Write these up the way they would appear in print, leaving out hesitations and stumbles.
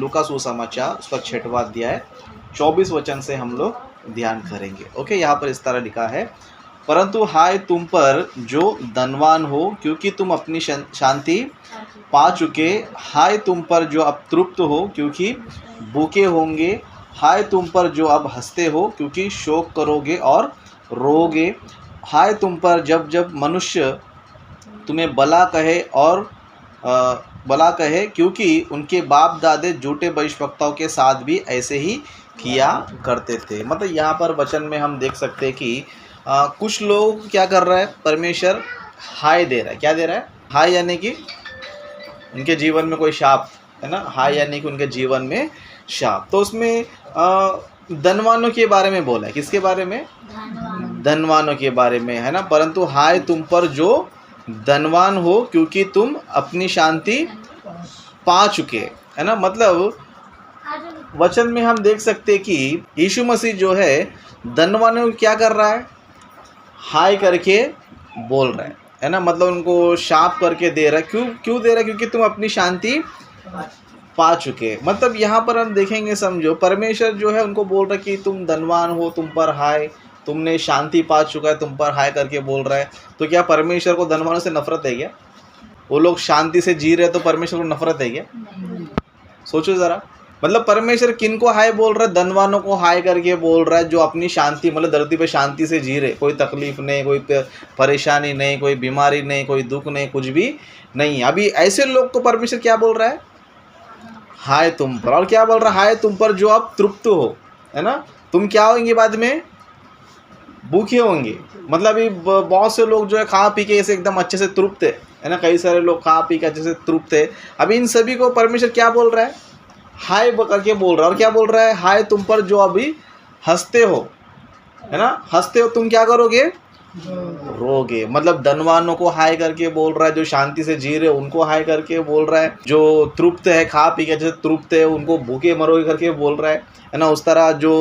लूका सुसमाचार उसका 6वां अध्याय 24 वचन से हम लोग ध्यान करेंगे। ओके, यहाँ पर इस तरह लिखा है, परंतु हाय तुम पर जो धनवान हो, क्योंकि तुम अपनी शांति पा चुके। हाय तुम पर जो अब तृप्त हो, क्योंकि भूखे होंगे। हाय तुम पर जो अब हंसते हो, क्योंकि शोक करोगे और रोगे। हाय तुम पर जब जब मनुष्य तुम्हें भला कहे और भला कहे, क्योंकि उनके बाप दादे झूठे भविष्यवक्ताओं के साथ भी ऐसे ही किया करते थे। मतलब यहाँ पर वचन में हम देख सकते हैं कि कुछ लोग क्या कर रहा है, परमेश्वर हाय दे रहा है। क्या दे रहा है? हाय यानी कि उनके जीवन में कोई शाप है ना, हाय यानी कि उनके जीवन में शाप। तो उसमें धनवानों के बारे में बोला है। किसके बारे में? धनवानों के बारे में, है ना। परंतु हाय तुम पर जो धनवान हो, क्योंकि तुम अपनी शांति पा चुके, है ना। मतलब वचन में हम देख सकते हैं कि यीशु मसीह जो है धनवानों को क्या कर रहा है, हाय करके बोल रहा है ना। मतलब उनको शाप करके दे रहा है। क्यों दे रहा है? क्योंकि तुम अपनी शांति पा चुके। मतलब यहाँ पर हम देखेंगे, समझो, परमेश्वर जो है उनको बोल रहा है कि तुम धनवान हो, तुम पर हाय, तुमने शांति पा चुका है, तुम पर हाय करके बोल रहा है। तो क्या परमेश्वर को धनवानों से नफरत है क्या? वो लोग शांति से जी रहे हैं तो परमेश्वर को नफरत है क्या? सोचो ज़रा। मतलब परमेश्वर किन को हाय बोल रहा है? धनवानों को हाय करके बोल रहा है, जो अपनी शांति, मतलब धरती पे शांति से जी रहे, कोई तकलीफ नहीं, कोई परेशानी नहीं, कोई बीमारी नहीं, कोई दुख नहीं, कुछ भी नहीं। अभी ऐसे लोग को परमेश्वर क्या बोल रहा है? हाय तुम पर। और क्या बोल रहा है? हाय तुम पर जो आप तृप्त हो, है ना। तुम क्या होंगे? बाद में भूखे होंगे। मतलब अभी बहुत से लोग जो है खा पी के ऐसे एकदम अच्छे से तृप्त है ना। कई सारे लोग खा पी के अच्छे से तृप्त है। अभी इन सभी को परमेश्वर क्या बोल रहा है? हाय करके बोल रहा है। और क्या बोल रहा है? हाय तुम पर जो अभी हंसते हो, है ना। हंसते हो, तुम क्या करोगे? रोगे। मतलब धनवानों को हाय करके बोल रहा है, जो शांति से जी रहे उनको हाय करके बोल रहा है, जो तृप्त है, खा पी के जैसे तृप्त है, उनको भूखे मरोगे करके बोल रहा है ना। उस तरह जो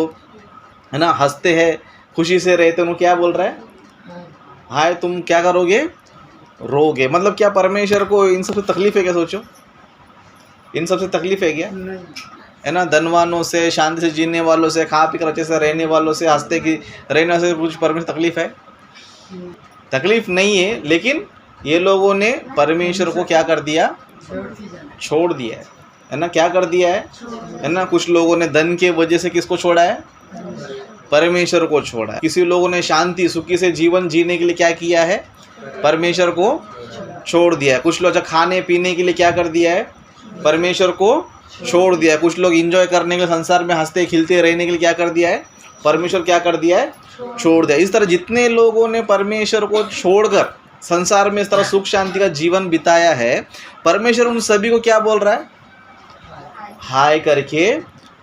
है ना हंसते हैं, खुशी से रहते, उनको क्या बोल रहा है? हाय तुम क्या करोगे? रोगे। मतलब क्या परमेश्वर को इन सबसे तकलीफ है क्या? सोचो, इन सबसे तकलीफ है क्या? है ना। धनवानों से, शांति से जीने वालों से, खा पी कर अच्छे से रहने वालों से, हंसते की रहने से कुछ परमेश्वर तकलीफ है? तकलीफ नहीं है। लेकिन ये लोगों ने परमेश्वर को क्या कर दिया? छोड़ दिया है ना। क्या कर दिया है ना। कुछ लोगों ने धन के वजह से किसको छोड़ा है? परमेश्वर को छोड़ा है। किसी लोगों ने शांति सुखी से जीवन जीने के लिए क्या किया है? परमेश्वर को छोड़ दिया है। कुछ लोग खाने पीने के लिए क्या कर दिया है? परमेश्वर को छोड़ दिया है। कुछ लोग एंजॉय करने के, संसार में हंसते खिलते रहने के लिए क्या कर दिया है? परमेश्वर क्या कर दिया है? छोड़ दिया। इस तरह जितने लोगों ने परमेश्वर को छोड़कर संसार में इस तरह सुख शांति का जीवन बिताया है, परमेश्वर उन सभी को क्या बोल रहा है? हाय करके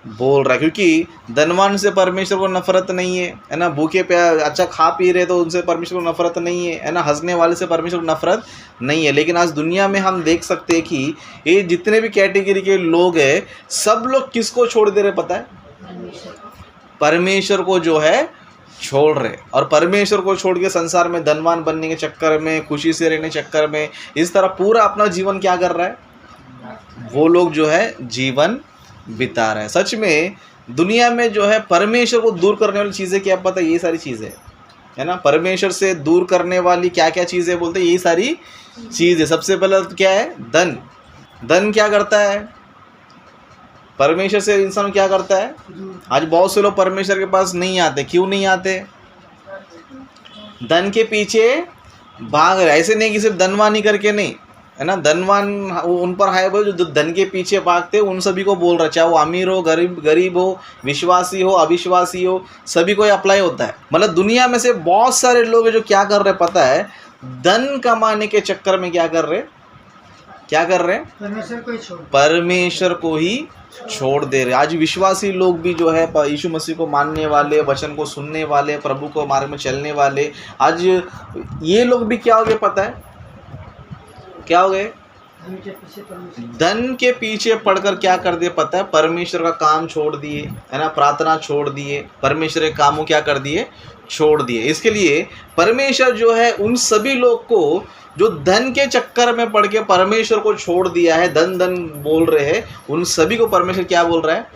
बोल रहा है। क्योंकि धनवान से परमेश्वर को नफरत नहीं है ना। भूखे पे अच्छा खा पी रहे तो उनसे परमेश्वर को नफरत नहीं है ना। हंसने वाले से परमेश्वर को नफरत नहीं है। लेकिन आज दुनिया में हम देख सकते हैं कि ये जितने भी कैटेगरी के लोग हैं, सब लोग किसको छोड़ दे रहे पता है? परमेश्वर को जो है छोड़ रहे। और परमेश्वर को छोड़ के संसार में धनवान बनने के चक्कर में, खुशी से रहने के चक्कर में, इस तरह पूरा अपना जीवन क्या कर रहा है? वो लोग जो है जीवन बिता रहे हैं। सच में दुनिया में जो है परमेश्वर को दूर करने वाली चीज़ें क्या पता है? ये सारी चीज़ें है ना। परमेश्वर से दूर करने वाली क्या क्या चीज़ें बोलते हैं? यही सारी चीज़ें। सबसे पहले तो क्या है? धन। धन क्या करता है? परमेश्वर से इंसान क्या करता है? आज बहुत से लोग परमेश्वर के पास नहीं आते। क्यों नहीं आते? धन के पीछे भाग रहे। ऐसे नहीं कि सिर्फ धनवान ही करके नहीं, है ना। धनवान उन पर हाय बोल, जो धन के पीछे भागते उन सभी को बोल रहा है, चाहे वो अमीर हो, गरीब हो, विश्वासी हो, अविश्वासी हो, सभी को अप्लाई होता है। मतलब दुनिया में से बहुत सारे लोग जो क्या कर रहे पता है? धन कमाने के चक्कर में क्या कर रहे? परमेश्वर को ही छोड़ दे रहे। आज विश्वासी लोग भी जो है यीशु मसीह को मानने वाले, वचन को सुनने वाले, प्रभु को मार्ग में चलने वाले, आज ये लोग भी क्या हो गए पता है? क्या हो गए? धन के पीछे पड़कर क्या कर दिए पता है, परमेश्वर का काम छोड़ दिए, है ना, प्रार्थना छोड़ दिए, परमेश्वर के कामों क्या कर दिए, छोड़ दिए। इसके लिए परमेश्वर जो है उन सभी लोग को जो धन के चक्कर में पड़ के परमेश्वर को छोड़ दिया है, धन धन बोल रहे हैं, उन सभी को परमेश्वर क्या बोल रहा है,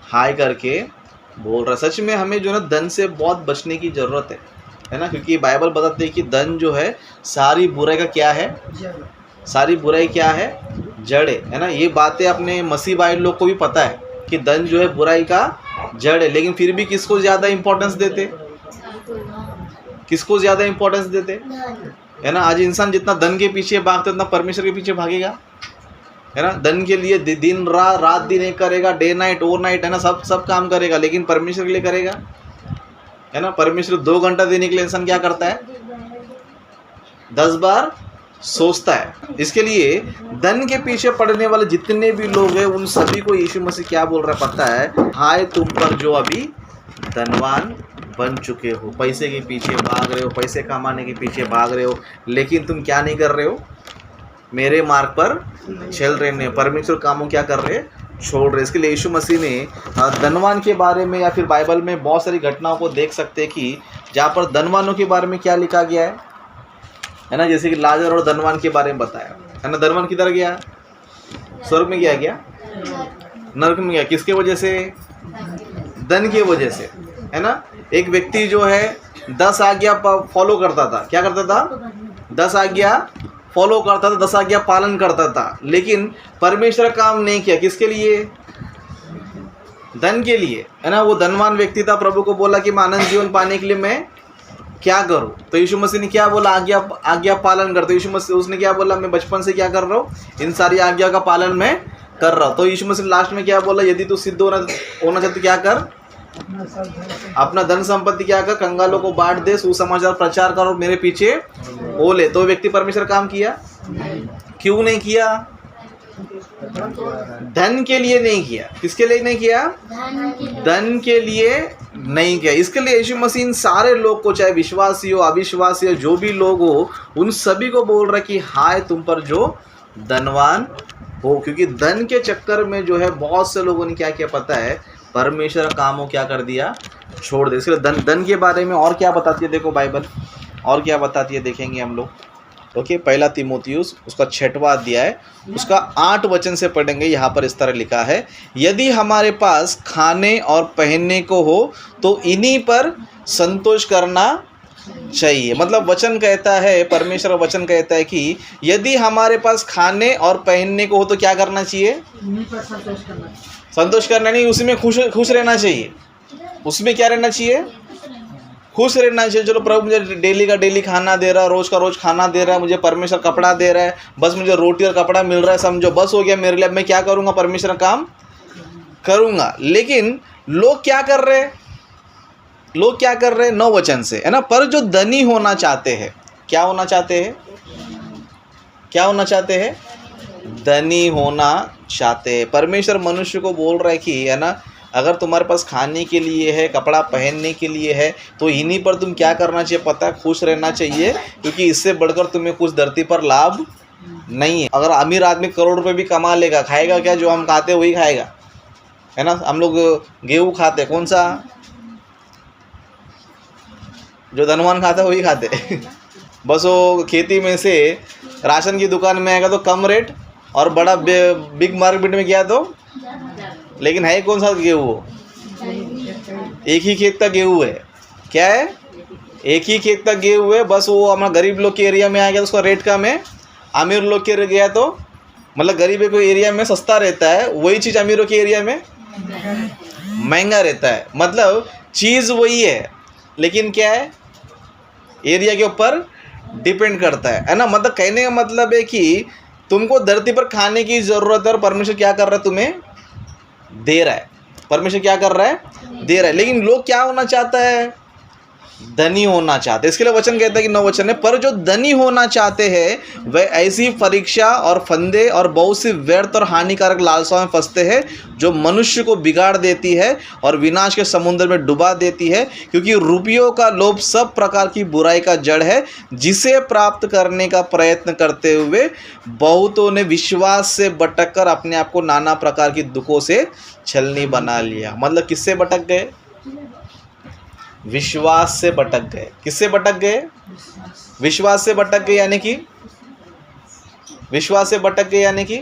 हाय करके बोल रहा है। सच में हमें जो है ना धन से बहुत बचने की ज़रूरत है ना, क्योंकि बाइबल बताते हैं कि धन जो है सारी बुराई का क्या है, सारी बुराई क्या है, जड़ है ना। ये बातें अपने मसीह भाई लोग को भी पता है कि धन जो है बुराई का जड़ है, लेकिन फिर भी किसको ज़्यादा इम्पोर्टेंस देते, किसको ज़्यादा इम्पोर्टेंस देते, है ना। आज इंसान जितना धन के पीछे भागता है उतना परमेश्वर के पीछे भागेगा, है ना। धन के लिए दिन रात दिन एक करेगा, डे नाइट ओवर नाइट, है ना, सब काम करेगा, लेकिन परमेश्वर के लिए करेगा, है ना। परमेश्वर 2 घंटा देने के लिए इंसान क्या करता है, 10 बार सोचता है। इसके लिए धन के पीछे पड़ने वाले जितने भी लोग हैं उन सभी को यीशु मसीह क्या बोल रहा है पता है, हाय तुम पर जो अभी धनवान बन चुके हो, पैसे के पीछे भाग रहे हो, पैसे कमाने के पीछे भाग रहे हो, लेकिन तुम क्या नहीं कर रहे हो, मेरे मार्ग पर चल रहे हैं, परमेश्वर कामों क्या कर रहे हैं, छोड़ रहे। इसके लिए यीशु मसीह ने धनवान के बारे में या फिर बाइबल में बहुत सारी घटनाओं को देख सकते हैं कि जहाँ पर धनवानों के बारे में क्या लिखा गया है ना, जैसे कि लाजर और धनवान के बारे में बताया है ना। धनवान किधर गया, स्वर्ग में गया, नरक में गया, किसके वजह से, धन की वजह से, है ना। एक व्यक्ति जो है 10 आज्ञा फॉलो करता था, क्या करता था, 10 आज्ञा फॉलो करता था, 10 आज्ञा पालन करता था, लेकिन परमेश्वर काम नहीं किया, किसके लिए, धन के लिए, है ना। वो धनवान व्यक्ति था, प्रभु को बोला कि मैं अनंत जीवन पाने के लिए मैं क्या करूं, तो यीशु मसीह ने क्या बोला, आज्ञा पालन कर। तो यीशु मसीह उसने क्या बोला, मैं बचपन से क्या कर रहा हूँ, इन सारी आज्ञा का पालन मैं कर रहा हूँ। तो यीशु मसीह लास्ट में क्या बोला, यदि तू सिद्ध होना चाहते क्या कर, अपना धन संपत्ति क्या कर, कंगालों को बांट दे, सुसमाचार प्रचार कर और मेरे पीछे ओ ले। तो व्यक्ति परमेश्वर काम किया, क्यों नहीं किया, धन के लिए नहीं किया, किसके लिए नहीं किया, धन के लिए नहीं किया। इसके लिए यीशु मसीह इन सारे लोग को, चाहे विश्वासी हो अविश्वासी हो, जो भी लोग हो, उन सभी को बोल रहा है कि हाय तुम पर जो धनवान हो, क्योंकि धन के चक्कर में जो है बहुत से लोगों ने क्या किया पता है, परमेश्वर कामों क्या कर दिया, छोड़ दे। इसलिए धन के बारे में और क्या बताती है, देखो बाइबल और क्या बताती है, देखेंगे हम लोग। ओके, पहला तीमुथियुस उसका 6वां अध्याय उसका 8 वचन से पढ़ेंगे। यहाँ पर इस तरह लिखा है, यदि हमारे पास खाने और पहनने को हो तो इन्हीं पर संतोष करना चाहिए। मतलब वचन कहता है, परमेश्वर वचन कहता है कि यदि हमारे पास खाने और पहनने को हो तो क्या करना चाहिए, संतोष करना नहीं, उसी में खुश रहना चाहिए। उसमें क्या रहना चाहिए, खुश रहना चाहिए। चलो प्रभु मुझे डेली का डेली खाना दे रहा है, रोज़ का रोज़ खाना दे रहा है, मुझे परमेश्वर कपड़ा दे रहा है, बस मुझे रोटी और कपड़ा मिल रहा है, समझो बस हो गया मेरे लिए। मैं क्या करूँगा, परमेश्वर काम करूँगा। लेकिन लोग क्या कर रहे हैं, लोग क्या कर रहे हैं, 9 वचन से, है ना। पर जो धनी होना चाहते हैं, क्या होना चाहते हैं, क्या होना चाहते हैं, धनी होना चाहते हैं। परमेश्वर मनुष्य को बोल रहा है कि, है ना, अगर तुम्हारे पास खाने के लिए है, कपड़ा पहनने के लिए है, तो इन्हीं पर तुम क्या करना चाहिए पता है, खुश रहना चाहिए, क्योंकि इससे बढ़कर तुम्हें कुछ धरती पर लाभ नहीं है। अगर अमीर आदमी करोड़ रुपए भी कमा लेगा, खाएगा क्या, जो हम खाते वही खाएगा, है ना। हम लोग गेहूँ खाते, कौन सा, जो धनवान खाता है वही खाते बस वो खेती में से राशन की दुकान में आएगा तो कम रेट, और बड़ा बिग मार्केट में गया तो, लेकिन है कौन सा गेहूँ, एक ही खेत का गेहूँ है, क्या है, एक ही खेत का गेहूँ है। बस वो हमारा गरीब लोग के एरिया में आ गया तो उसका रेट कम है, अमीर लोग के गया तो, मतलब गरीब के एरिया में सस्ता रहता है, वही चीज़ अमीरों के एरिया में महंगा रहता है। मतलब चीज़ वही है, लेकिन क्या है, एरिया के ऊपर डिपेंड करता है ना। मतलब कहने का मतलब है कि तुमको धरती पर खाने की ज़रूरत है और परमेश्वर क्या कर रहा है, तुम्हें दे रहा है। परमेश्वर क्या कर रहा है, दे रहा है। लेकिन लोग क्या होना चाहता है, धनी होना चाहते, इसके लिए वचन कहता है कि 9 वचन है, पर जो धनी होना चाहते हैं वे ऐसी परीक्षा और फंदे और बहुत सी व्यर्थ और हानिकारक लालसाओं में फंसते हैं जो मनुष्य को बिगाड़ देती है और विनाश के समुद्र में डुबा देती है, क्योंकि रुपयों का लोभ सब प्रकार की बुराई का जड़ है, जिसे प्राप्त करने का प्रयत्न करते हुए बहुतों ने विश्वास से भटक कर अपने आप को नाना प्रकार की दुखों से छलनी बना लिया। मतलब किससे भटक गए? विश्वास से भटक गए। किससे भटक गए? विश्वास से भटक गए, यानी कि विश्वास से भटक गए यानी कि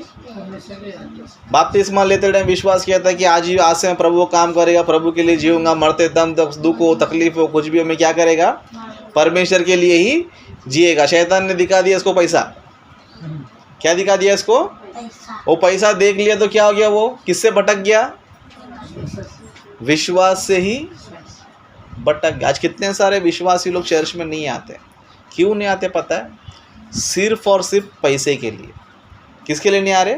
बपतिस्मा लेते टाइम विश्वास किया था कि आज से मैं प्रभु को काम करेगा, प्रभु के लिए जीऊंगा, मरते दम तक दुख हो तकलीफ हो कुछ भी हो मैं क्या करेगा? परमेश्वर के लिए ही जिएगा। शैतान ने दिखा दिया इसको पैसा। क्या दिखा दिया इसको? वो पैसा देख लिया तो क्या हो गया? वो किससे भटक गया? विश्वास से ही भटक गया। आज कितने सारे विश्वासी लोग चर्च में नहीं आते। क्यों नहीं आते पता है? सिर्फ और सिर्फ पैसे के लिए। किसके लिए नहीं आ रहे?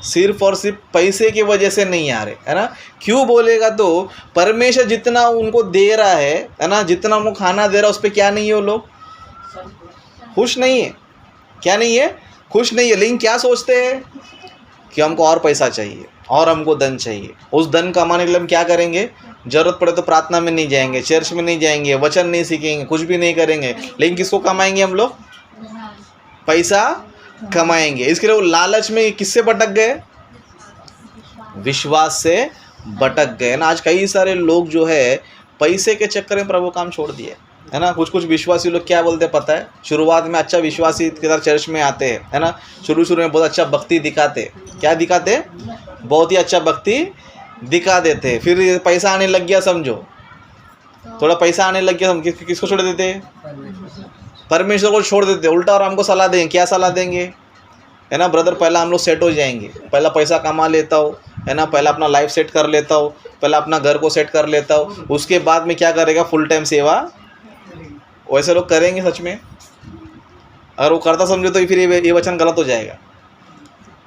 सिर्फ और सिर्फ पैसे की वजह से नहीं आ रहे, है ना। क्यों बोलेगा तो परमेश्वर जितना उनको दे रहा है ना, जितना उनको खाना दे रहा है उस पर क्या नहीं है? वो लोग खुश नहीं है। क्या नहीं है? खुश नहीं है। लेकिन क्या सोचते हैं कि हमको और पैसा चाहिए और हमको धन चाहिए। उस धन कमाने के लिए हम क्या करेंगे? जरूरत पड़े तो प्रार्थना में नहीं जाएंगे, चर्च में नहीं जाएंगे, वचन नहीं सीखेंगे, कुछ भी नहीं करेंगे। लेकिन किसको कमाएंगे हम लोग? पैसा कमाएंगे। इसके लिए वो लालच में किससे भटक गए? विश्वास से भटक गए ना। आज कई सारे लोग जो है पैसे के चक्कर में प्रभु काम छोड़ दिए, है ना। कुछ विश्वासी लोग क्या बोलते पता है? शुरुआत में अच्छा विश्वासी के साथ चर्च में आते हैं, है ना। शुरू में बहुत अच्छा भक्ति दिखाते। क्या दिखाते? बहुत ही अच्छा भक्ति दिखा देते। फिर पैसा आने लग गया, समझो थोड़ा पैसा आने लग गया, हम किसको छोड़ देते? परमेश्वर को छोड़ देते उल्टा। और हमको सलाह देंगे। क्या सलाह देंगे? है ना, ब्रदर पहला हम लोग सेट हो जाएंगे, पहला पैसा कमा लेता हो, है ना, पहला अपना लाइफ सेट कर लेता हो, पहला अपना घर को सेट कर लेता हो, उसके बाद में क्या करेगा? फुल टाइम सेवा। वैसे लोग करेंगे सच में? अगर वो करता समझो तो फिर ये वचन गलत हो जाएगा,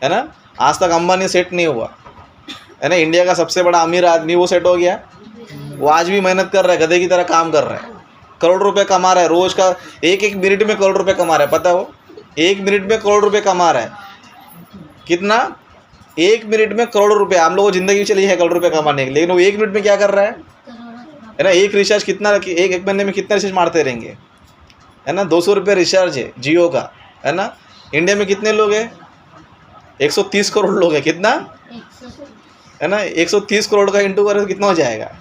है ना। आज तक अंबानी सेट नहीं हुआ, है ना। इंडिया का सबसे बड़ा अमीर आदमी वो सेट हो गया। वो आज भी मेहनत कर रहा है, गधे की तरह काम कर रहा है, करोड़ रुपए कमा रहा है रोज का। एक मिनट में करोड़ रुपए कमा रहा है, पता है? वो 1 मिनट में करोड़ रुपए कमा रहा है। कितना? 1 मिनट में करोड़ रुपए। हम लोगों को जिंदगी चली है करोड़ रुपए कमाने की, लेकिन वो 1 मिनट में क्या कर रहा है ना। एक रिचार्ज कितना, एक महीने में कितना रिचार्ज मारते रहेंगे, है ना। 200 रुपये रिचार्ज है जियो का, है ना। इंडिया में कितने लोग हैं? 130 करोड़ लोग हैं। कितना? है ना। 130 करोड़ का इंटू करो कितना हो जाएगा?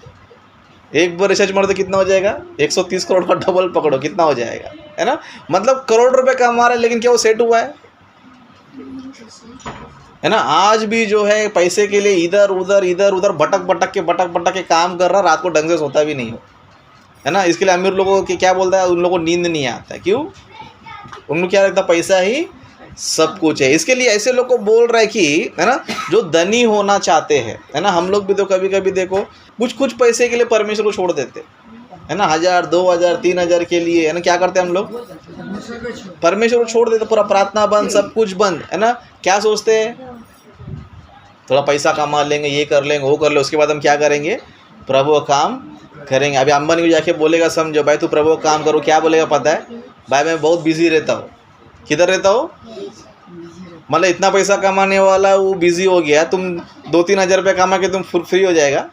एक बार रिचार्ज मारो तो कितना हो जाएगा? 130 करोड़ का डबल पकड़ो, कितना हो जाएगा? है ना। मतलब करोड़ रुपए कमा रहा है, लेकिन क्या वो सेट हुआ है ना। आज भी जो है पैसे के लिए इधर उधर भटक के काम कर रहा, रात को ढंग से सोता भी नहीं हो, है ना। इसके लिए अमीर लोगों की क्या बोलता है? उन लोगों को नींद नहीं आता है। क्यों? उनको क्या लगता है? पैसा ही सब कुछ है। इसके लिए ऐसे लोग को बोल रहा है कि, है ना, जो धनी होना चाहते हैं, है ना। हम लोग भी तो कभी कभी देखो कुछ पैसे के लिए परमेश्वर को छोड़ देते, है ना। 1000 2000 3000 के लिए, है ना, क्या करते हैं हम लोग? परमेश्वर को छोड़ देते। पूरा प्रार्थना बंद, सब कुछ बंद, है ना। क्या सोचते हैं? थोड़ा पैसा कमा लेंगे, ये कर लेंगे, वो कर लेंगे, उसके बाद हम क्या करेंगे? प्रभु का काम करेंगे। अभी अंबानी को जाके बोलेगा, समझो भाई तू प्रभु का काम करो, क्या बोलेगा पता है? भाई मैं बहुत बिजी रहता हूँ। किधर रहता हो? मतलब इतना पैसा कमाने वाला वो बिजी हो गया, तुम 2-3 हज़ार रुपये कमा के तुम फ्री हो जाएगा।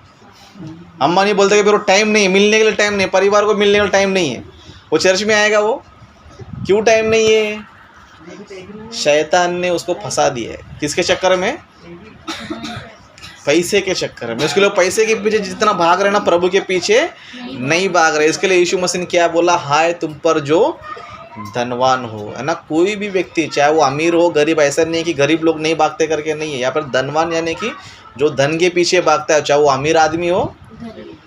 अंबानी बोलते कि फिर टाइम नहीं है, मिलने के लिए टाइम नहीं, परिवार को मिलने के लिए टाइम नहीं है, वो चर्च में आएगा। वो क्यों टाइम नहीं है? शैतान ने उसको फंसा दिया है। किसके चक्कर में? पैसे के चक्कर में। उसके लिए पैसे के पीछे जितना भाग रहे ना, प्रभु के पीछे नहीं भाग रहे। इसके लिए यीशु मसीह ने क्या बोला? हाय तुम पर जो धनवान हो, है ना। कोई भी व्यक्ति, चाहे वो अमीर हो गरीब, ऐसा नहीं है कि गरीब लोग नहीं भागते करके नहीं है। यहाँ पर धनवान यानी कि जो धन के पीछे भागता है, चाहे वो अमीर आदमी हो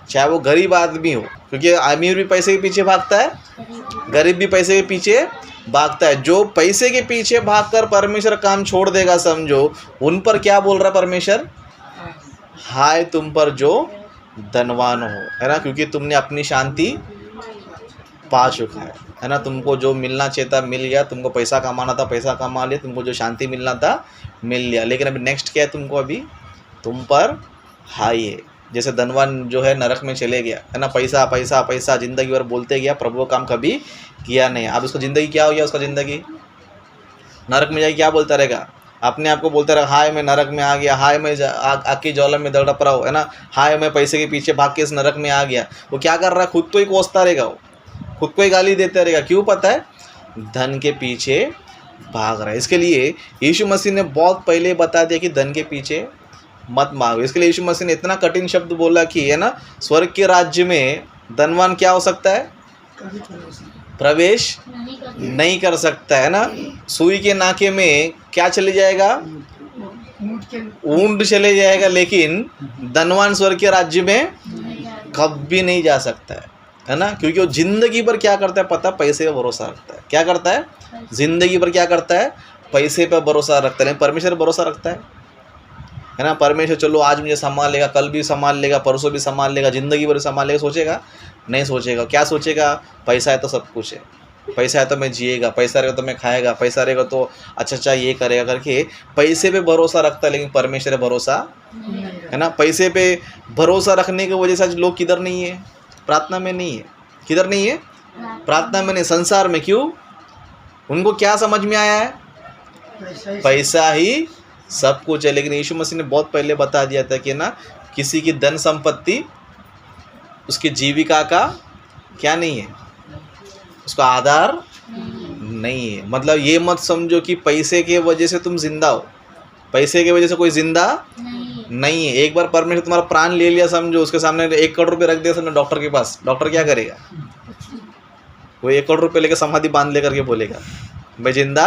चाहे वो गरीब आदमी हो, क्योंकि अमीर भी पैसे के पीछे भागता है, गरीब भी पैसे के पीछे भागता है। जो पैसे के पीछे भागकर परमेश्वर काम छोड़ देगा, समझो उन पर क्या बोल रहा है परमेश्वर? हाय तुम पर जो धनवान हो, है ना, क्योंकि तुमने अपनी शांति पा चुका है ना। तुमको जो मिलना चाहिए था मिल गया, तुमको पैसा कमाना था पैसा कमा लिया, तुमको जो शांति मिलना था मिल लिया। लेकिन अभी नेक्स्ट क्या है? तुमको अभी तुम पर हाय है, जैसे धनवान जो है नरक में चले गया है ना, पैसा पैसा पैसा जिंदगी भर बोलते गया, प्रभु का काम कभी किया नहीं। अब उसका ज़िंदगी क्या हो गया, उसका ज़िंदगी नरक में जाके क्या बोलता रहेगा, अपने आप को बोलता रहेगा हाय मैं नरक में आ गया, हाय मैं आग की ज्वाला में तड़प रहा हूँ है ना, हाय मैं पैसे के पीछे भाग के इस नरक में आ गया। वो क्या कर रहा है, खुद को ही कोसता रहेगा, वो खुद को ही गाली देता रहेगा। क्यों, पता है, धन के पीछे भाग रहा है। इसके लिए यीशु मसीह ने बहुत पहले बता दिया कि धन के पीछे मत भागो। इसके लिए यीशु मसीह ने इतना कठिन शब्द बोला कि है ना, स्वर्ग के राज्य में धनवान क्या हो सकता है, प्रवेश नहीं कर सकता है ना। सुई के नाके में क्या चले जाएगा, ऊंट चले जाएगा, लेकिन धनवान स्वर्ग के राज्य में कभी नहीं जा सकता है ना। क्योंकि वो जिंदगी पर क्या करता है पता, पैसे पर भरोसा रखता है। क्या करता है, जिंदगी पर क्या करता है, पैसे पर भरोसा रखता है, लेकिन परमेश्वर पर भरोसा रखता है ना। परमेश्वर चलो आज मुझे संभाल लेगा, कल भी संभाल लेगा, परसों भी संभाल लेगा, जिंदगी भर संभाल लेगा, सोचेगा नहीं सोचेगा। क्या सोचेगा, पैसा है तो सब कुछ है, पैसा है तो मैं जिएगा, पैसा रहेगा तो मैं खाएगा, पैसा रहेगा तो अच्छा ये करेगा करके पैसे पे भरोसा रखता है, लेकिन परमेश्वर पे भरोसा है ना। पैसे पे भरोसा रखने की वजह से आज लोग किधर नहीं है, प्रार्थना में नहीं है। किधर नहीं है, प्रार्थना में नहीं, संसार में। क्यों, उनको क्या समझ में आया है, पैसा ही सब कुछ है। लेकिन यीशु मसीह ने बहुत पहले बता दिया था कि ना, किसी की धन संपत्ति उसकी जीविका का क्या नहीं है, उसका आधार नहीं है। मतलब ये मत समझो कि पैसे के वजह से तुम जिंदा हो, पैसे की वजह से कोई जिंदा नहीं है। एक बार परमेश्वर तुम्हारा प्राण ले लिया समझो, उसके सामने 1 करोड़ रुपये रख दिया समझो डॉक्टर के पास, डॉक्टर क्या करेगा, वो 1 करोड़ रुपये लेकर समाधि बांध लेकर के बोलेगा मैं जिंदा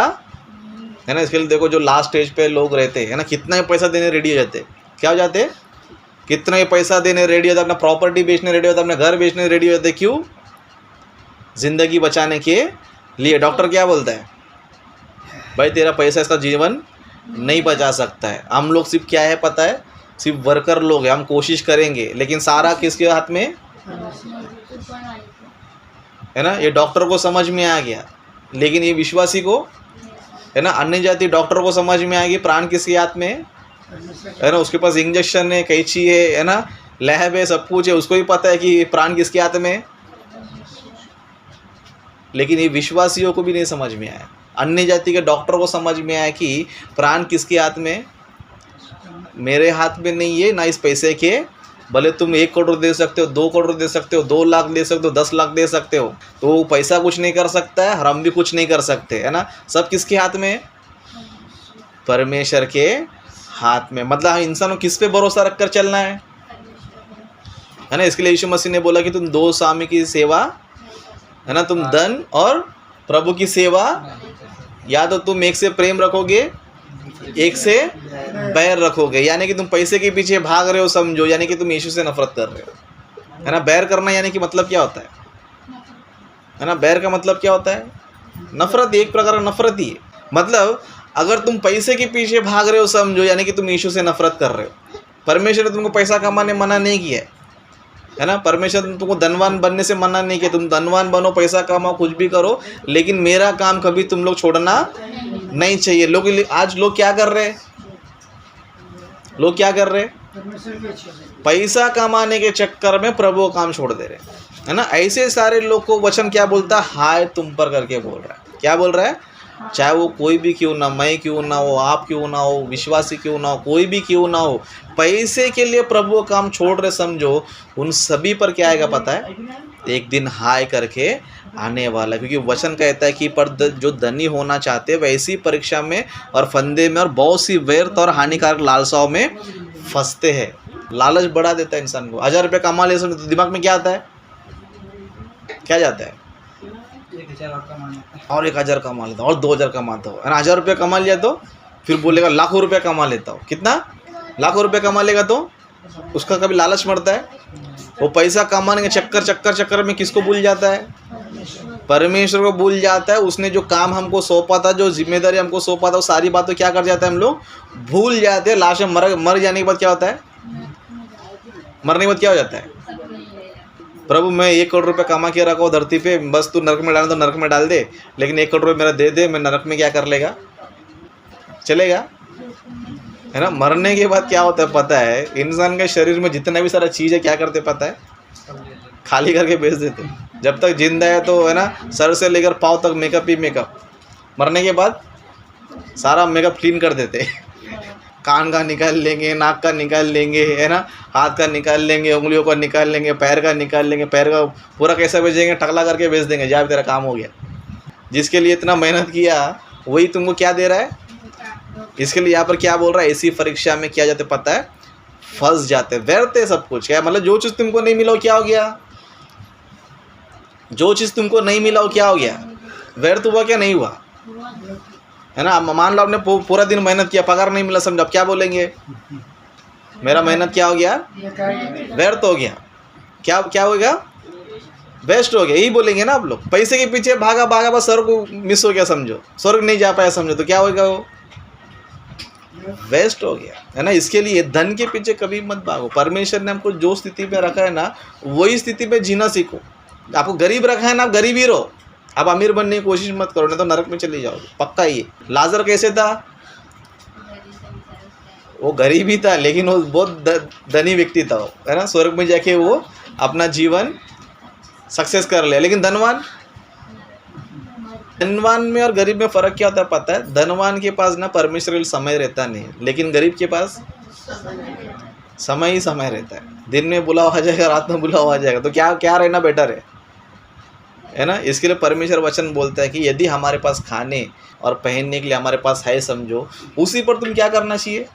है ना। इसके लिए देखो जो लास्ट स्टेज पे लोग रहते हैं ना, कितना ही पैसा देने रेडी हो जाते, क्या हो जाते, कितना ही पैसा देने रेडी होता, अपना प्रॉपर्टी बेचने रेडी होता, अपना घर बेचने रेडी होते। क्यों, जिंदगी बचाने के लिए। डॉक्टर क्या बोलता है, भाई तेरा पैसा इसका जीवन नहीं बचा सकता है। हम लोग सिर्फ क्या है पता है, सिर्फ वर्कर लोग हैं, हम कोशिश करेंगे, लेकिन सारा किसके हाथ में है ना। ये डॉक्टर को समझ में आ गया, लेकिन ये विश्वासी को है ना, अन्य जाति डॉक्टर को समझ में आएगी प्राण किसके हाथ में है ना। उसके पास इंजेक्शन है, कैंची है ना, लैब है, सब कुछ है, उसको भी पता है कि प्राण किसके हाथ में है। लेकिन ये विश्वासियों को भी नहीं समझ में आया, अन्य जाति के डॉक्टर को समझ में आया कि प्राण किसके हाथ में, मेरे हाथ में नहीं है ना। इस पैसे के भले तुम 1 करोड़ दे सकते हो, 2 करोड़ दे सकते हो, 2 लाख दे सकते हो, 10 लाख दे सकते हो, तो पैसा कुछ नहीं कर सकता है, हम भी कुछ नहीं कर सकते है ना। सब किसके हाथ में, परमेश्वर के हाथ में। मतलब इंसान को किस पे भरोसा रखकर चलना है ना। इसके लिए यीशु मसीह ने बोला कि तुम 2 स्वामी की सेवा है ना, तुम धन और प्रभु की सेवा, या तो तुम एक से प्रेम रखोगे, एक से बैर रखोगे। यानी कि तुम पैसे के पीछे भाग रहे हो समझो, यानी कि तुम यीशु से नफरत कर रहे हो है ना। बैर करना यानी कि मतलब क्या होता है ना, बैर का मतलब क्या होता है, नफरत, एक प्रकार का नफरत ही है। मतलब अगर तुम पैसे के पीछे भाग रहे हो समझो, यानी कि तुम यीशु से नफरत कर रहे हो। परमेश्वर ने तुमको पैसा कमाने मना नहीं किया है ना, परमेश्वर ने तुमको धनवान बनने से मना नहीं किया। तुम धनवान बनो, पैसा कमाओ, कुछ भी करो, लेकिन मेरा काम कभी तुम लोग छोड़ना नहीं चाहिए। लोग आज लोग क्या कर रहे हैं, लोग क्या कर रहे हैं, पैसा कमाने के चक्कर में प्रभु का काम छोड़ दे रहे है ना। ऐसे सारे लोग को वचन क्या बोलता है, हाय तुम पर करके बोल रहा है। क्या बोल रहा है, चाहे वो कोई भी क्यों ना, मैं क्यों ना हो, आप क्यों ना हो, विश्वासी क्यों ना हो, कोई भी क्यों ना हो, पैसे के लिए प्रभु का काम छोड़ रहे समझो, उन सभी पर क्या आएगा पता है, एक दिन हाय करके आने वाला। क्योंकि वचन कहता है कि पर जो धनी होना चाहते हैं वैसी परीक्षा में और फंदे में और बहुत सी व्यर्थ और हानिकारक लालसाओं में फंसते हैं। लालच बढ़ा देता है इंसान को। 1000 रुपये कमा ले तो दिमाग में क्या आता है, क्या जाता है, और 1000 कमा लेता हूँ, और 2000 कमाता हूँ, 1000 रुपये कमा लिया तो फिर बोलेगा लाखों रुपये कमा लेता हूँ। कितना, लाखों रुपये कमा लेगा तो उसका कभी लालच मरता है। वो पैसा कमाने के चक्कर में किसको भूल जाता है, परमेश्वर को भूल जाता है। उसने जो काम हमको सौंपा था, जो जिम्मेदारी हमको सौंपा था, वो सारी बातें क्या कर जाता है, हम लोग भूल जाते हैं। लाश में मर जाने के बाद क्या होता है, मरने के बाद क्या हो जाता है, प्रभु मैं 1 करोड़ रुपये कमा के रखा हूँ धरती पे, बस तू नरक में डाल तो नरक में डाल दे, लेकिन 1 करोड़ रुपये मेरा दे दे, मैं नरक में क्या कर लेगा, चलेगा है ना। मरने के बाद क्या होता है पता है, इंसान के शरीर में जितना भी सारा चीज़ है क्या करते पता है, खाली करके बेच देते। जब तक जिंदा है तो है ना, सर से लेकर पाँव तक मेकअप ही मेकअप, मरने के बाद सारा मेकअप क्लीन कर देते। कान का निकाल लेंगे, नाक का निकाल लेंगे, है ना, हाथ का निकाल लेंगे, उंगलियों का निकाल लेंगे, पैर का निकाल लेंगे, पैर का पूरा कैसा बेचेंगे, टकला करके बेच देंगे, जा तेरा काम हो गया। जिसके लिए इतना मेहनत किया वही तुमको क्या दे रहा है। इसके लिए यहाँ पर क्या बोल रहा है, इसी परीक्षा में क्या जाते पता है, फंस जाते, व्यर्थ है सब कुछ। क्या मतलब जो चीज़ तुमको नहीं मिला वो क्या हो गया, जो चीज़ तुमको नहीं मिला वो क्या हो गया, व्यर्थ हुआ क्या नहीं हुआ, है ना। मान लो आपने पूरा दिन मेहनत किया, पगार नहीं मिला, समझो, अब क्या बोलेंगे, मेरा मेहनत क्या हो गया, व्यर्थ हो गया, क्या क्या हो गया, वेस्ट हो गया, यही बोलेंगे ना आप लोग। पैसे के पीछे भागा भागा बस स्वर्ग मिस हो गया, समझो, स्वर्ग नहीं जा पाया समझो, तो क्या होगा, वो वेस्ट हो गया, है ना। इसके लिए धन के पीछे कभी मत भागो। परमेश्वर ने हमको जो स्थिति में रखा है ना, वही स्थिति में जीना सीखो। आपको गरीब रखा है ना, आप गरीब ही रहो, आप अमीर बनने की कोशिश मत करो, नहीं तो नरक में चले जाओगे पक्का। ये लाजर कैसे था, वो गरीब ही था लेकिन वो बहुत धनी व्यक्ति था, है ना। स्वर्ग में जाके वो अपना जीवन सक्सेस कर लिया। लेकिन धनवान में और गरीब में फ़र्क क्या होता है पता है, धनवान के पास ना परमेश्वर के लिए समय रहता नहीं, लेकिन गरीब के पास समय ही समय रहता है। दिन में बुलावा आ जाएगा, रात में बुलावा आ जाएगा, तो क्या क्या रहना बेटर है ना। इसके लिए परमेश्वर वचन बोलता है कि यदि हमारे पास खाने और पहनने के लिए हमारे पास है, समझो, उसी पर तुम क्या करना चाहिए,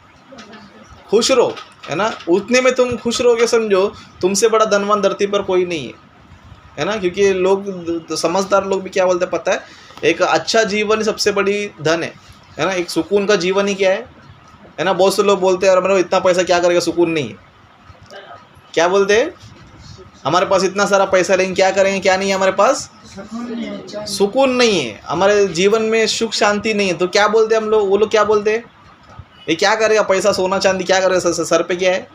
खुश रहो, है ना। उतने में तुम खुश रहोगे, समझो, तुमसे बड़ा धनवान धरती पर कोई नहीं है ना। क्योंकि लोग, समझदार लोग भी क्या बोलते हैं पता है, एक अच्छा जीवन सबसे बड़ी धन है ना। एक सुकून का जीवन ही क्या है ना। बहुत से लोग बोलते हैं यार मेरे इतना पैसा क्या करेगा, सुकून नहीं है। क्या बोलते हैं, हमारे पास इतना सारा पैसा लेकिन क्या करेंगे, क्या नहीं है हमारे पास, सुकून नहीं है, हमारे जीवन में सुख शांति नहीं है। तो क्या बोलते हैं हम लोग, वो लोग क्या बोलते हैं, ये क्या करेगा पैसा, सोना चांदी क्या करेगा, सर पे क्या है,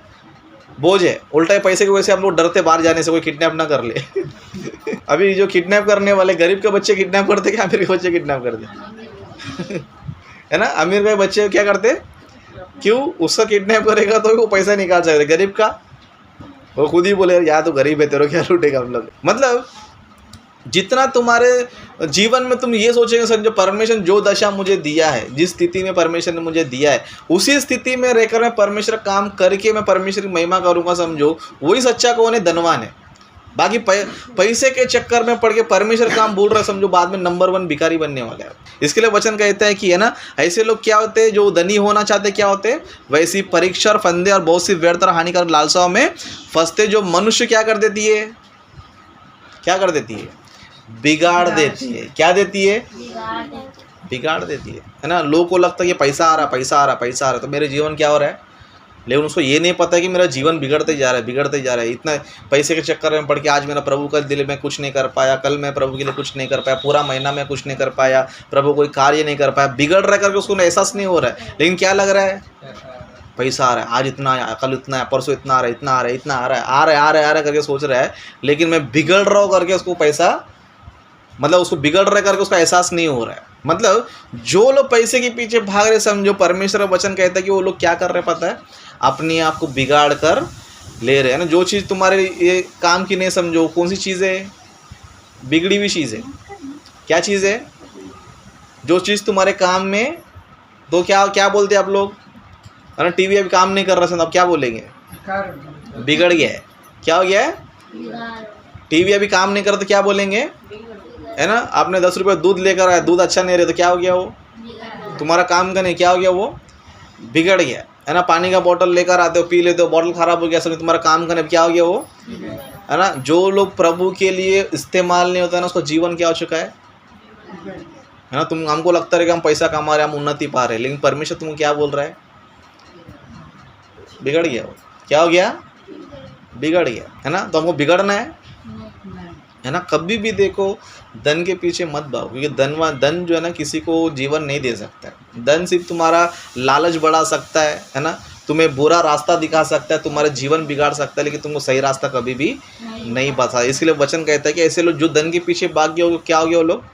बोझ है। उल्टा पैसे की वजह से हम लोग डरते बाहर जाने से, कोई किडनैप ना कर ले। अभी जो किडनैप करने वाले, गरीब के बच्चे किडनैप करते क्या अमीर के बच्चे किडनैप करते, है ना। अमीर के बच्चे क्या करते, क्यों, उसका किडनैप करेगा तो वो पैसा निकाल सकते, गरीब का वो खुद ही बोले यार तो गरीब है, तेरे क्या लूटेगा हम लोग। मतलब जितना तुम्हारे जीवन में तुम ये सोचेंगे, समझो, परमेश्वर जो दशा मुझे दिया है, जिस स्थिति में परमेश्वर ने मुझे दिया है, उसी स्थिति में रहकर मैं परमेश्वर काम करके मैं परमेश्वर की महिमा करूँगा, समझो, वही सच्चा कौन है, धनवान है। बाकी पैसे के चक्कर में पड़ के परमेश्वर काम भूल रहे, समझो, बाद में नंबर 1 भिखारी बनने वाला है। इसके लिए वचन कहता है कि, है ना, ऐसे लोग क्या होते हैं जो धनी होना चाहते, क्या होते हैं, वैसी परीक्षा और फंदे और बहुत सी व्यर्थ और हानिकारक लालसाओं में फंसते, जो मनुष्य क्या कर देती है, क्या कर देती है, बिगाड़ देती है। क्या देती है, बिगाड़ देती है ना। लोगों को लगता है कि पैसा आ रहा, पैसा आ रहा, पैसा आ रहा, तो मेरे जीवन क्या हो रहा है, लेकिन उसको ये नहीं पता कि मेरा जीवन बिगड़ते जा रहा है, बिगड़ते जा रहा है। इतना पैसे के चक्कर में पड़ के आज मेरा प्रभु का दिल में कुछ नहीं कर पाया, कल मैं प्रभु के लिए कुछ नहीं कर पाया, पूरा महीना में कुछ नहीं कर पाया, प्रभु कोई कार्य नहीं कर पाया, बिगड़ रहा करके उसको एहसास नहीं हो रहा है। लेकिन क्या लग रहा है, पैसा आ रहा है, आज इतना आया, कल इतना है, परसों इतना आ रहा है, इतना आ रहा है, इतना आ रहा है, आ रहा है, आ रहा है, आ रहा है करके सोच रहा है, लेकिन मैं बिगड़ रहा हूँ करके उसको पैसा, मतलब उसको बिगड़ रहा करके उसका एहसास नहीं हो रहा है। मतलब जो लोग पैसे के पीछे भाग रहे, समझो, परमेश्वर का वचन कहता है कि वो लोग क्या कर रहे पता है, अपने आप को बिगाड़ कर ले रहे हैं ना। जो चीज़ तुम्हारे ये काम की नहीं, समझो, कौन सी चीज़ है, बिगड़ी हुई चीज़ है। क्या चीज़ है, जो चीज़ तुम्हारे काम में, तो क्या क्या बोलते हैं आप लोग, है ना, टीवी अभी काम नहीं कर रहा, अब क्या बोलेंगे, बिगड़ गया है। क्या हो गया है, टीवी अभी काम नहीं कर रहा तो क्या बोलेंगे, है ना। आपने 10 रुपये दूध लेकर आया, दूध अच्छा नहीं रहे तो क्या हो गया, वो तुम्हारा काम का नहीं, क्या हो गया, वो बिगड़ गया, है ना। पानी का बोतल लेकर आते हो, पी लेते हो, बोतल खराब हो गया, समझ, तुम्हारा काम का नहीं, क्या हो गया, वो, है ना। जो लोग प्रभु के लिए इस्तेमाल नहीं होता है ना, उसका जीवन क्या हो चुका है ना। तुम, हमको लगता है कि हम पैसा कमा रहे, हम उन्नति पा रहे, लेकिन परमेश्वर तुमको क्या बोल रहा है, बिगड़ गया, वो क्या हो गया, बिगड़ गया, है ना। तो हमको बिगड़ना है ना। कभी भी देखो धन के पीछे मत भागो, क्योंकि धन जो है ना किसी को जीवन नहीं दे सकता है। धन सिर्फ तुम्हारा लालच बढ़ा सकता है ना, तुम्हें बुरा रास्ता दिखा सकता है, तुम्हारा जीवन बिगाड़ सकता है, लेकिन तुमको सही रास्ता कभी भी नहीं बता। इसके लिए वचन कहता है कि ऐसे लोग जो धन के पीछे भाग गए, क्या हो गया, वो लोग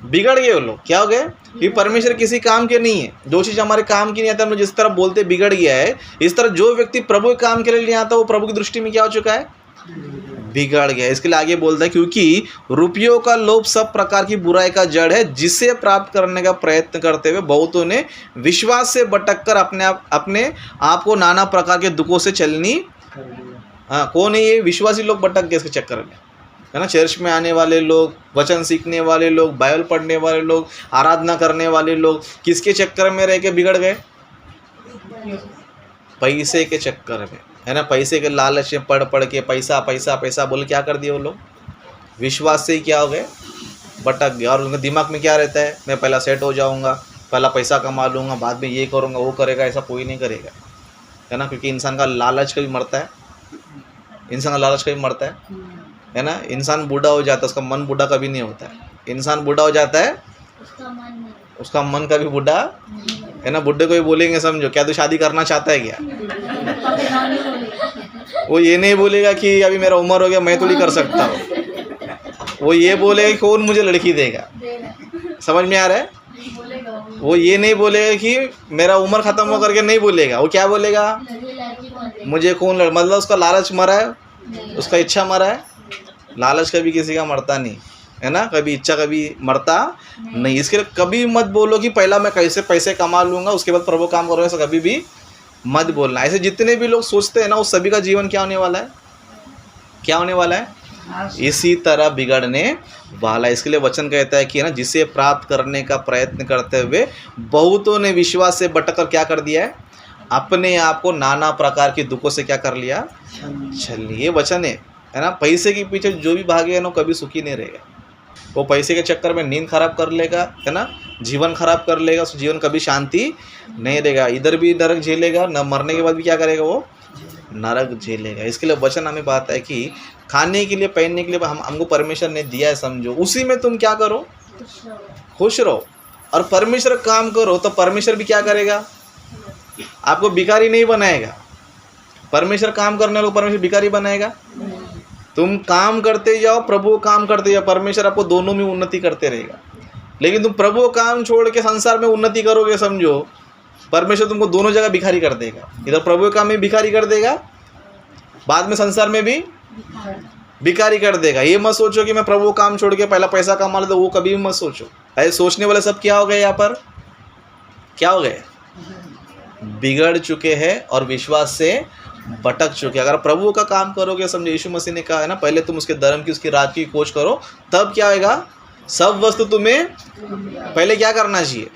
बिगड़ गए वो लोग। क्या हो गए? कि परमेश्वर किसी काम के नहीं है। जो चीज़ हमारे काम की नहीं आता, हम लोग जिस तरह बोलते बिगड़ गया है, इस तरह जो व्यक्ति प्रभु के काम के लिए नहीं आता वो प्रभु की दृष्टि में क्या हो चुका है? बिगड़ गया। इसके लिए आगे बोलता है, क्योंकि रुपयों का लोभ सब प्रकार की बुराई का जड़ है, जिसे प्राप्त करने का प्रयत्न करते हुए बहुतों ने विश्वास से भटक कर अपने आप को नाना प्रकार के दुखों से चलनी। हाँ, कौन है ये? विश्वासी लोग भटक गए इसके चक्कर में, है ना। चर्च में आने वाले लोग, वचन सीखने वाले लोग, बाइबल पढ़ने वाले लोग, आराधना करने वाले लोग किसके चक्कर में रह के बिगड़ गए? पैसे के चक्कर में, है ना। पैसे के लालच में पढ़ के पैसा पैसा पैसा बोल क्या कर दिए वो लोग? विश्वास से ही क्या हो गए? भटक गए। और उनके दिमाग में क्या रहता है? मैं पहला सेट हो जाऊंगा, पहला पैसा कमा लूँगा, बाद में ये करूँगा वो करेगा। ऐसा कोई नहीं करेगा, है ना। क्योंकि इंसान का लालच कभी मरता है, इंसान का लालच कभी मरता है ना। इंसान बूढ़ा हो जाता है, उसका मन बूढ़ा कभी नहीं होता है। इंसान बूढ़ा हो जाता है, उसका मन कभी बूढ़ा, है ना। बुढ़े को ही बोलेंगे समझो, क्या तू शादी करना चाहता है क्या? वो ये नहीं बोलेगा कि अभी मेरा उम्र हो गया मैं थोड़ी कर सकता हूँ। वो ये बोलेगा कि कौन मुझे लड़की देगा। समझ में आ रहा है? वो ये नहीं बोलेगा कि मेरा उम्र खत्म हो करके नहीं बोलेगा। वो क्या बोलेगा? मुझे कौन मतलब उसका लालच मरा है, उसका इच्छा मरा है। लालच कभी किसी का मरता नहीं, है ना। कभी इच्छा कभी मरता नहीं। इसके लिए कभी मत बोलो कि पहला मैं कैसे पैसे कमा लूँगा उसके बाद प्रभु काम करूँगा, ऐसा कभी भी मत बोलना। ऐसे जितने भी लोग सोचते हैं ना, उस सभी का जीवन क्या होने वाला है? क्या होने वाला है? इसी तरह बिगड़ने वाला। इसके लिए वचन कहता है कि ना, जिसे प्राप्त करने का प्रयत्न करते हुए बहुतों ने विश्वास से भटकर क्या कर दिया है? अपने आप को नाना प्रकार के दुखों से क्या कर लिया? छल लिया। ये वचन है ना। पैसे के पीछे जो भी भागेगा ना, कभी सुखी नहीं रहेगा। वो पैसे के चक्कर में नींद खराब कर लेगा, है ना, जीवन खराब कर लेगा। उस जीवन कभी शांति नहीं रहेगा, इधर भी नरक झेलेगा, न मरने के बाद भी क्या करेगा? वो नरक झेलेगा। इसके लिए वचन हमें बताता है कि खाने के लिए, पहनने के लिए हमको परमेश्वर ने दिया है, समझो, उसी में तुम क्या करो? खुश रहो। और परमेश्वर काम करो तो परमेश्वर भी क्या करेगा? आपको भिखारी नहीं बनाएगा। परमेश्वर काम करने वालों को परमेश्वर भिखारी बनाएगा? तुम काम करते जाओ, प्रभु काम करते जाओ, परमेश्वर आपको दोनों में उन्नति करते रहेगा। लेकिन तुम प्रभु काम छोड़ के संसार में उन्नति करोगे, समझो, परमेश्वर तुमको दोनों जगह भिखारी कर देगा। इधर प्रभु काम में भिखारी कर देगा, बाद में संसार में भी भिखारी कर देगा। ये मत सोचो कि मैं प्रभु काम छोड़ के पहला पैसा कमा लेता, वो कभी भी मत सोचो। ऐसे सोचने वाले सब क्या हो गए? यहाँ पर क्या हो गए? बिगड़ चुके हैं और विश्वास से भटक चुके। अगर प्रभु का काम करोगे, समझो, यीशु मसीह ने कहा है ना, पहले तुम उसके धर्म की, उसकी राज की खोज करो, तब क्या होगा? सब वस्तु तुम्हें पहले क्या करना चाहिए?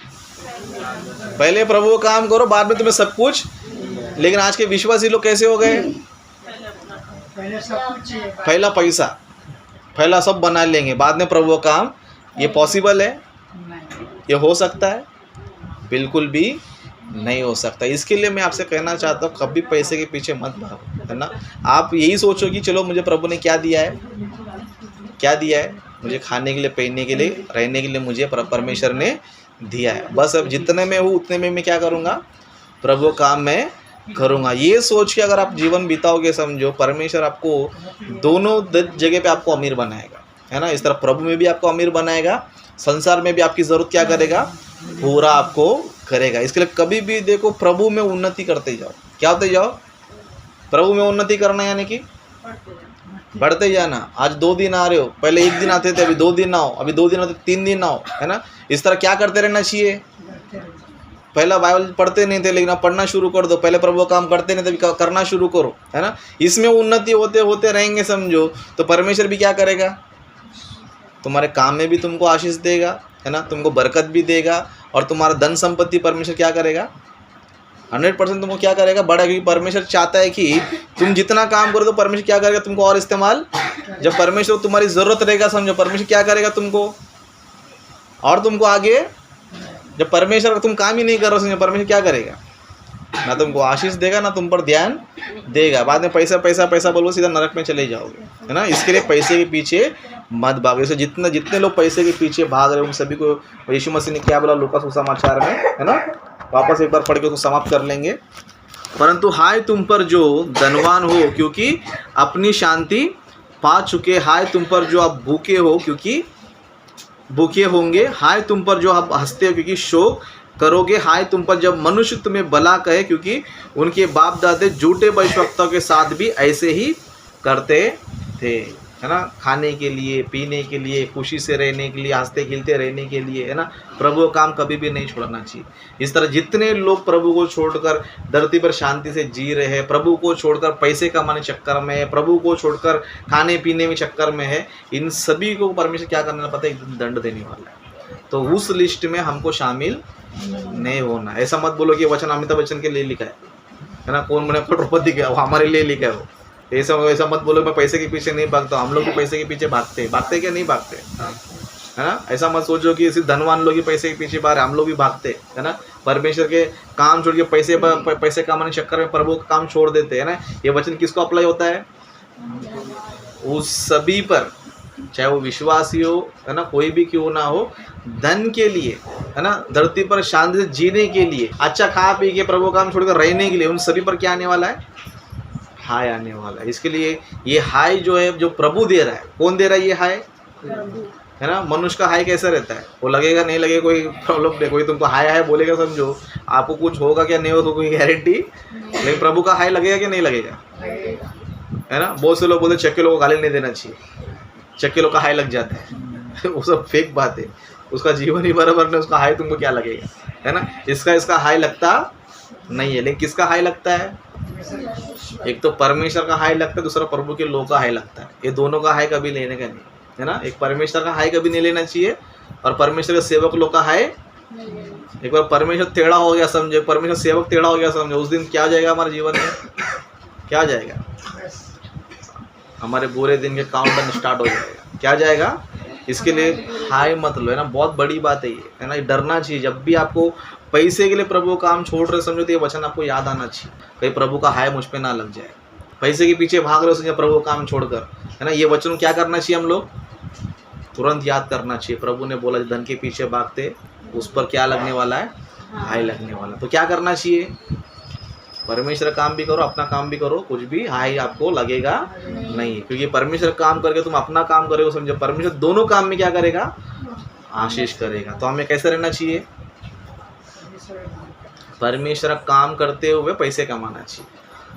पहले प्रभु का काम करो, बाद में तुम्हें सब कुछ। लेकिन आज के विश्वासी लोग कैसे हो गए? पहला पैसा, पहला सब बना लेंगे, बाद में प्रभु का काम। ये पॉसिबल है? ये हो सकता है? बिल्कुल भी नहीं हो सकता। इसके लिए मैं आपसे कहना चाहता हूँ, कभी पैसे के पीछे मत भागो, है ना। आप यही सोचो कि चलो, मुझे प्रभु ने क्या दिया है? क्या दिया है? मुझे खाने के लिए, पहनने के लिए, रहने के लिए मुझे परमेश्वर ने दिया है। बस अब जितने में हूँ उतने में मैं क्या करूँगा? प्रभु काम मैं करूँगा। ये सोच के अगर आप जीवन बिताओगे, समझो, परमेश्वर आपको दोनों जगह पे आपको अमीर बनाएगा, है ना। इस तरह प्रभु में भी आपको अमीर बनाएगा, संसार में भी आपकी ज़रूरत क्या करेगा? पूरा आपको करेगा। इसके लिए कभी भी देखो, प्रभु में उन्नति करते जाओ। क्या होते जाओ? प्रभु में उन्नति करना, यानी कि बढ़ते जाना। आज 2 दिन आ रहे हो, पहले 1 दिन आते थे, अभी 2 दिन आओ, अभी 2 दिन आते 3 दिन आओ, है ना। इस तरह क्या करते रहना चाहिए? पहला बाइबल पढ़ते नहीं थे, लेकिन अब पढ़ना शुरू कर दो। पहले प्रभु काम करते नहीं थे, करना शुरू करो, है ना। इसमें उन्नति होते होते रहेंगे, समझो, तो परमेश्वर भी क्या करेगा? तुम्हारे काम में भी तुमको आशीष देगा, है ना, तुमको बरकत भी देगा। और तुम्हारा धन संपत्ति परमेश्वर क्या करेगा? 100% तुमको क्या करेगा? बड़ा। क्योंकि परमेश्वर चाहता है कि तुम जितना काम करो, तो परमेश्वर क्या करेगा? तुमको और इस्तेमाल। जब परमेश्वर तुम्हारी ज़रूरत रहेगा, समझो, परमेश्वर क्या करेगा? तुमको और तुमको आगे। जब परमेश्वर तुम काम ही नहीं कर रहे हो, समझो, परमेश्वर क्या करेगा? ना तुमको आशीष देगा, ना तुम पर ध्यान देगा। बाद में पैसा पैसा पैसा बोलो, सीधा नरक में चले जाओगे, है ना। इसके लिए पैसे के पीछे मत भागो। जैसे जितने लोग पैसे के पीछे भाग रहे हैं, उन सभी को यीशु मसीह ने क्या बोला लूका सुसमाचार में, है ना। वापस एक बार पढ़ के उसको समाप्त कर लेंगे। परंतु हाय तुम पर जो धनवान हो, क्योंकि अपनी शांति पा चुके। हाय तुम पर जो आप भूखे हो, क्योंकि भूखे होंगे, हाय तुम पर जो आप हंसते हो क्योंकि शोक करोगे, हाय तुम पर जब मनुष्य तुम्हें भला कहे, क्योंकि उनके बाप दादे झूठे भविष्यवक्ताओं के साथ भी ऐसे ही करते थे, है ना। खाने के लिए, पीने के लिए, खुशी से रहने के लिए, हंसते खिलते रहने के लिए, है ना। प्रभु का काम कभी भी नहीं छोड़ना चाहिए। इस तरह जितने लोग प्रभु को छोड़कर धरती पर शांति से जी रहे हैं, प्रभु को छोड़कर पैसे कमाने चक्कर में है, प्रभु को छोड़कर खाने पीने में चक्कर में है, इन सभी को परमेश्वर क्या करना पता है, एक दिन दंड देने वाला है। तो उस लिस्ट में हमको शामिल नहीं होना। ऐसा मत बोलो कि वचन अमिताभ बच्चन के लिए लिखा है ना, कौन बने करोड़पति का, वो हमारे लिए लिखा है वो। ऐसा मत बोलो मैं पैसे के पीछे नहीं भागता, हम लोग भी पैसे के पीछे भागते क्या नहीं भागते, है ना। ऐसा मत सोचो कि सिर्फ धनवान लोग ही पैसे के पीछे भाग रहे, हम लोग भी भागते, है ना। परमेश्वर के काम छोड़ के पैसे कमाने के चक्कर में प्रभु का काम छोड़ देते हैं ना। ये वचन किसको अप्लाई होता है, उस सभी पर, चाहे वो विश्वासी हो, है ना, कोई भी क्यों ना हो, धन के लिए, है ना, धरती पर शांति से जीने के लिए, अच्छा खा पी के प्रभु काम छोड़कर रहने के लिए, उन सभी पर क्या आने वाला है, हाय आने वाला है। इसके लिए ये हाय जो है, जो प्रभु दे रहा है, कौन दे रहा है ये हाय, है ना। मनुष्य का हाय कैसा रहता है, वो लगेगा नहीं लगेगा कोई प्रॉब्लम नहीं, कोई तुमको हाय हाय बोलेगा समझो आपको कुछ होगा क्या नहीं होगा कोई गारंटी, लेकिन प्रभु का हाय लगेगा कि नहीं लगेगा, है ना। बहुत से लोग बोलते चक्के लोगों को गाली नहीं देना चाहिए, चक्के लोग का हाय लग जाता है वो सब फेक बात है, उसका जीवन ही बराबर नहीं, उसका हाय तुमको क्या लगेगा, है ना। इसका हाय लगता नहीं है, लेकिन किसका हाय लगता है, एक तो परमेश्वर का हाय लगता है, दूसरा प्रभु के लोग का हाय लगता है। ये दोनों का हाय कभी लेने का नहीं, है ना। एक परमेश्वर का हाय कभी नहीं लेना चाहिए, और परमेश्वर के सेवक लोग का हाय, एक बार परमेश्वर टेढ़ा हो गया समझो, परमेश्वर सेवक टेढ़ा हो गया समझो, उस दिन क्या जाएगा हमारे जीवन में, क्या जाएगा, हमारे बुरे दिन के काउंटडाउन स्टार्ट हो जाएगा, क्या जाएगा। इसके लिए हाय मत लो, है ना, बहुत बड़ी बात है ये, है ना। डरना चाहिए जब भी आपको पैसे के लिए प्रभु काम छोड़ रहे समझो, तो ये वचन आपको याद आना चाहिए, कहीं प्रभु का हाय मुझ पे ना लग जाए। पैसे के पीछे भाग रहे हो समझो प्रभु काम छोड़कर, है ना। ये वचन क्या करना चाहिए, हम लोग तुरंत याद करना चाहिए। प्रभु ने बोला धन के पीछे भागते उस पर क्या लगने वाला है, हाय लगने वाला। तो क्या करना चाहिए, परमेश्वर काम भी करो, अपना काम भी करो, कुछ भी हाय आपको लगेगा नहीं, क्योंकि परमेश्वर काम करके तुम अपना काम करोगे समझो, परमेश्वर दोनों काम में क्या करेगा, आशीष करेगा। तो हमें कैसे रहना चाहिए, परमेश्वर काम करते हुए पैसे कमाना चाहिए,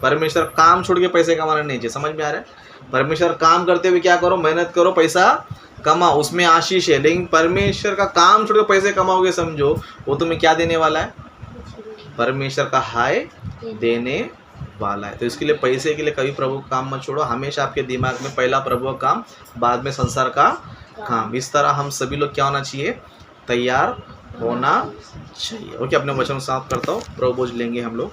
परमेश्वर काम छोड़ के पैसे कमाना नहीं चाहिए। समझ में आ रहा है, परमेश्वर काम करते हुए क्या करो, मेहनत करो, पैसा कमाओ, उसमें आशीष है। लेकिन परमेश्वर का काम छोड़ के पैसे कमाओगे समझो, वो तुम्हें क्या देने वाला है, परमेश्वर का हाय देने वाला है। तो इसके लिए पैसे के लिए कभी प्रभु का काम मत छोड़ो, हमेशा आपके दिमाग में पहला प्रभु का काम, बाद में संसार का काम। इस तरह हम सभी लोग क्या होना चाहिए, तैयार होना चाहिए। ओके, अपने वचन समाप्त करता हूँ, प्रभु बोझ लेंगे हम लोग।